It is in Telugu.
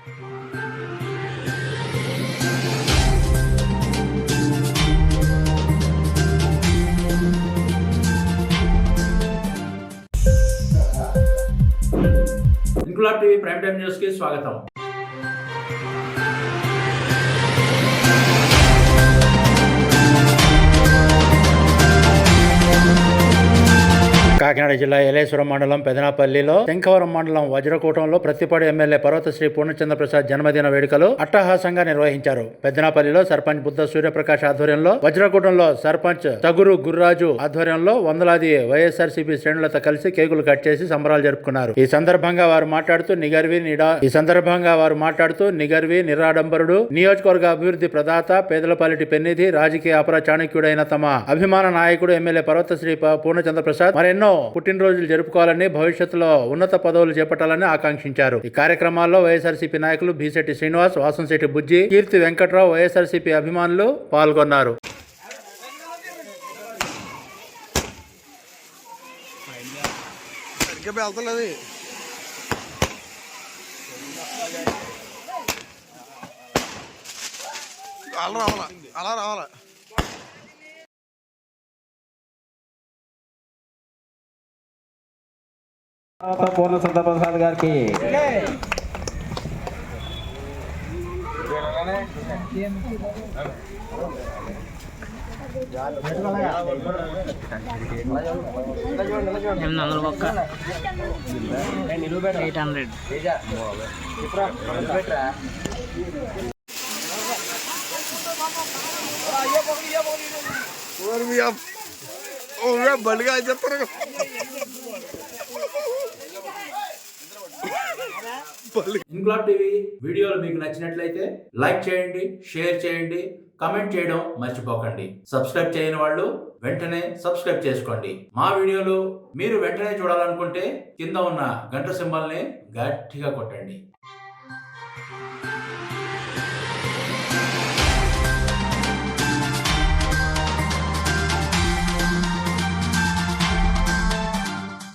Inquilab TV prime time news కి స్వాగతం. కాకినాడ జిల్లా ఏలేశ్వరం మండలం పెదనాపల్లిలో శంఖవరం మండలం వజ్రకూటంలో ప్రతిపాడు ఎమ్మెల్యే పర్వతశ్రీ పూర్ణచంద్ర ప్రసాద్ జన్మదిన వేడుకలు అట్టహాసంగా నిర్వహించారు. పెదనాపల్లిలో సర్పంచ్ బుద్ధ సూర్యప్రకాష్ ఆధ్వర్యంలో, వజ్రకూటంలో సర్పంచ్ తగురు గుర్రాజు ఆధ్వర్యంలో వందలాది వైఎస్ఆర్సీపీ శ్రేణులతో కలిసి కేకులు కట్ చేసి సంబరాలు జరుపుకున్నారు. ఈ సందర్భంగా వారు మాట్లాడుతూ నిగర్వి నిరాడంబరుడు, నియోజకవర్గ అభివృద్ధి ప్రదాత, పేదల పాలిటి పెన్నిధి, రాజకీయ అపర చాణక్యుడైన తమ అభిమాన నాయకుడు ఎమ్మెల్యే పర్వతశ్రీ పూర్ణచంద్ర ప్రసాద్ మరెన్నో పుట్టినరోజులు జరుపుకోవాలని, భవిష్యత్తులో ఉన్నత పదవులు చేపట్టాలని ఆకాంక్షించారు. ఈ కార్యక్రమాల్లో వైఎస్ఆర్సీపీ నాయకులు భీశెట్టి శ్రీనివాస్, వాసంశెట్టి బుజ్జి, కీర్తి వెంకట్రావు, వైఎస్ఆర్సీపీ అభిమానులు పాల్గొన్నారు. అలా రావాలా పూర్ణచంద్ర ప్రసాద్ గారికి బలిగా చెప్తారు. ఇంక్లాబ్ టీవీ వీడియోలు మీకు నచ్చినట్లయితే లైక్ చేయండి, షేర్ చేయండి, కమెంట్ చేయడం మర్చిపోకండి. సబ్స్క్రైబ్ చేయని వాళ్ళు వెంటనే సబ్స్క్రైబ్ చేసుకోండి. మా వీడియోలు మీరు వెంటనే చూడాలనుకుంటే కింద ఉన్న గంట సింబల్ని గట్టిగా కొట్టండి.